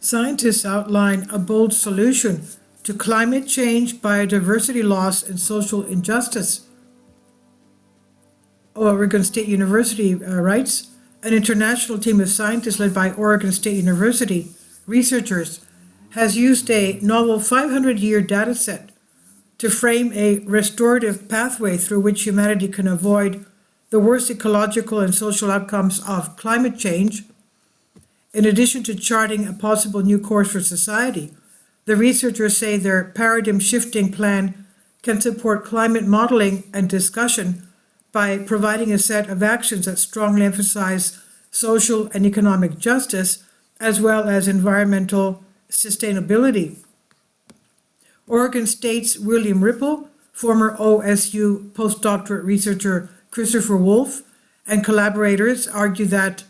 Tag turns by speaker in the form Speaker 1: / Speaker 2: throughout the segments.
Speaker 1: Scientists outline a bold solution to climate change, biodiversity loss, and social injustice. Oregon State University writes, an international team of scientists led by Oregon State University researchers has used a novel 500-year data set to frame a restorative pathway through which humanity can avoid the worst ecological and social outcomes of climate change. In addition to charting a possible new course for society, the researchers say their paradigm-shifting plan can support climate modeling and discussion by providing a set of actions that strongly emphasize social and economic justice, as well as environmental sustainability. Oregon State's William Ripple, former OSU postdoctorate researcher Christopher Wolf, and collaborators argue that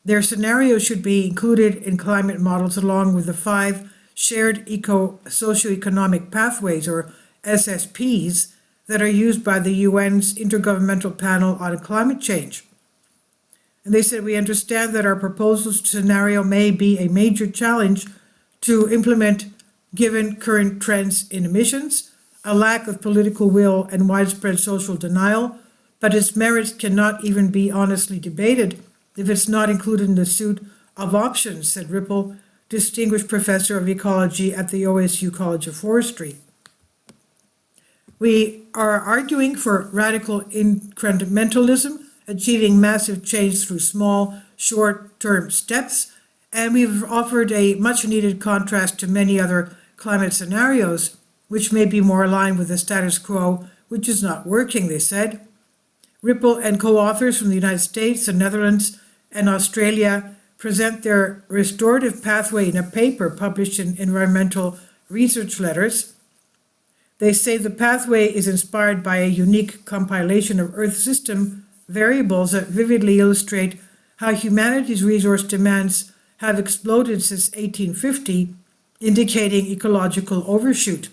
Speaker 1: their scenarios should be included in climate models along with the 5 shared socioeconomic pathways, or SSPs, that are used by the UN's Intergovernmental Panel on Climate Change. And they said, we understand that our proposal scenario may be a major challenge to implement given current trends in emissions, a lack of political will, and widespread social denial, but its merits cannot even be honestly debated if it's not included in the suite of options, said Ripple, distinguished professor of ecology at the OSU College of Forestry. We are arguing for radical incrementalism, achieving massive change through small, short-term steps, and we've offered a much-needed contrast to many other climate scenarios, which may be more aligned with the status quo, which is not working, they said. Ripple and co-authors from the United States, the Netherlands, and Australia present their restorative pathway in a paper published in Environmental Research Letters. They say the pathway is inspired by a unique compilation of Earth system variables that vividly illustrate how humanity's resource demands have exploded since 1850, indicating ecological overshoot.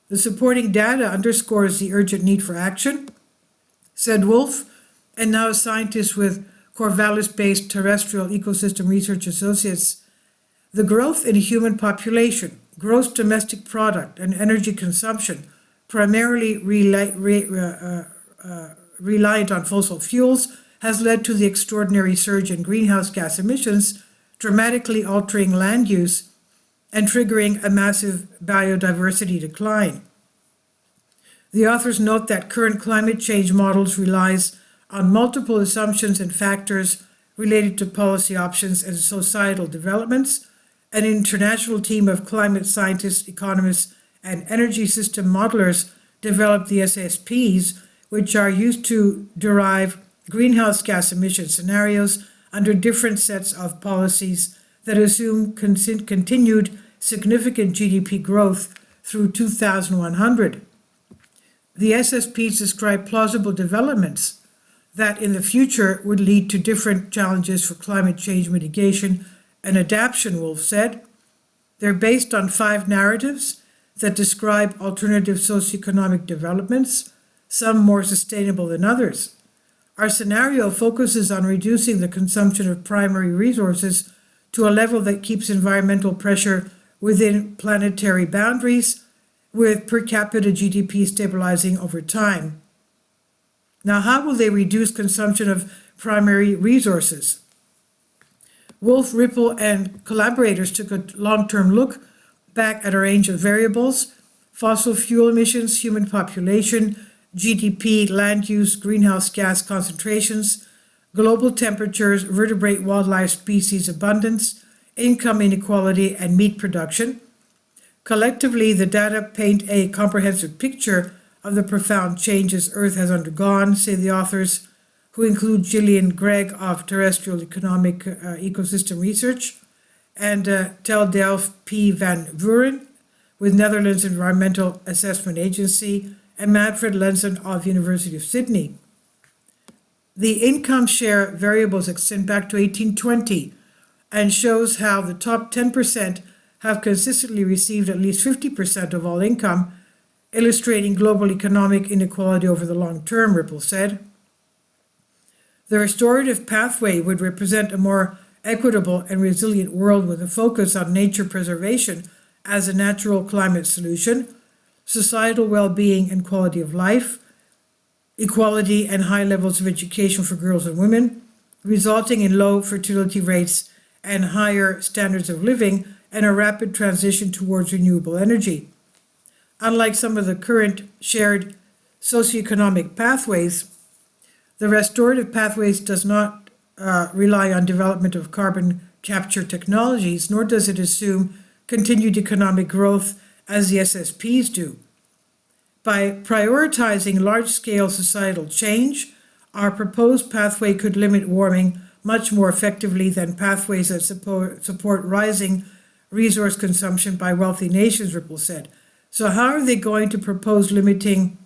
Speaker 1: The supporting data underscores the urgent need for action, said Wolf, and now a scientist with Corvallis-based Terrestrial Ecosystem Research Associates. The growth in human population, gross domestic product, and energy consumption, primarily reliant on fossil fuels, has led to the extraordinary surge in greenhouse gas emissions, dramatically altering land use and triggering a massive biodiversity decline. The authors note that current climate change models relies on multiple assumptions and factors related to policy options and societal developments. An international team of climate scientists, economists, and energy system modelers developed the SSPs, which are used to derive greenhouse gas emission scenarios under different sets of policies that assume continued significant GDP growth through 2100. The SSPs describe plausible developments that in the future would lead to different challenges for climate change mitigation and adaptation, Wolf said. They're based on 5 narratives that describe alternative socioeconomic developments, some more sustainable than others. Our scenario focuses on reducing the consumption of primary resources to a level that keeps environmental pressure within planetary boundaries, with per capita GDP stabilizing over time. Now, how will they reduce consumption of primary resources? Wolf, Ripple, and collaborators took a long-term look back at a range of variables: fossil fuel emissions, human population, GDP, land use, greenhouse gas concentrations, global temperatures, vertebrate wildlife species abundance, income inequality, and meat production. Collectively, the data paint a comprehensive picture of the profound changes Earth has undergone, say the authors, who include Gillian Gregg of Terrestrial Economic Ecosystem Research and Tel Delft P. van Vuren with Netherlands Environmental Assessment Agency and Manfred Lenzen of University of Sydney. The income share variables extend back to 1820 and shows how the top 10% have consistently received at least 50% of all income, illustrating global economic inequality over the long term, Ripple said. The restorative pathway would represent a more equitable, and resilient world with a focus on nature preservation as a natural climate solution, societal well-being and quality of life, equality and high levels of education for girls and women, resulting in low fertility rates and higher standards of living, and a rapid transition towards renewable energy. Unlike some of the current shared socioeconomic pathways, the restorative pathways does not rely on development of carbon capture technologies, nor does it assume continued economic growth as the SSPs do. By prioritizing large-scale societal change, our proposed pathway could limit warming much more effectively than pathways that support rising resource consumption by wealthy nations, Ripple said. So how are they going to propose limiting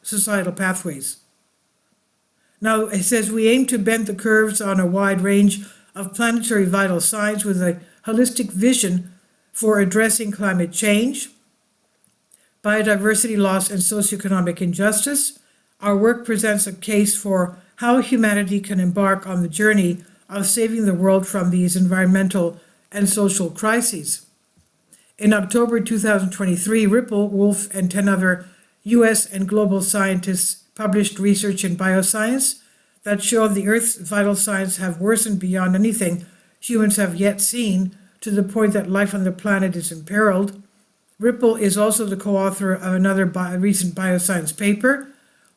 Speaker 1: societal pathways? Now, it says we aim to bend the curves on a wide range of planetary vital signs with a holistic vision for addressing climate change, biodiversity loss, and socioeconomic injustice. Our work presents a case for how humanity can embark on the journey of saving the world from these environmental and social crises. In October 2023, Ripple, Wolf, and 10 other U.S. and global scientists published research in Bioscience that showed the Earth's vital signs have worsened beyond anything humans have yet seen, to the point that life on the planet is imperiled. Ripple is also the co-author of another recent Bioscience paper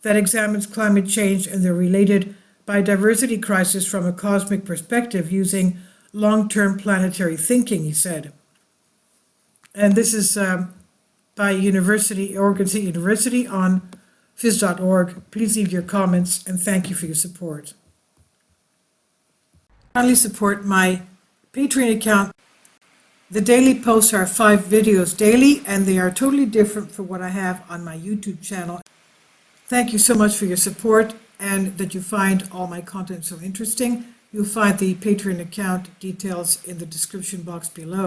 Speaker 1: that examines climate change and the related biodiversity crisis from a cosmic perspective using long-term planetary thinking, he said. And this is by Oregon State University on phys.org. Please leave your comments, and thank you for your support. Kindly support my Patreon account. The daily posts are 5 videos daily, and they are totally different from what I have on my YouTube channel. Thank you so much for your support and that you find all my content so interesting. You'll find the Patreon account details in the description box below.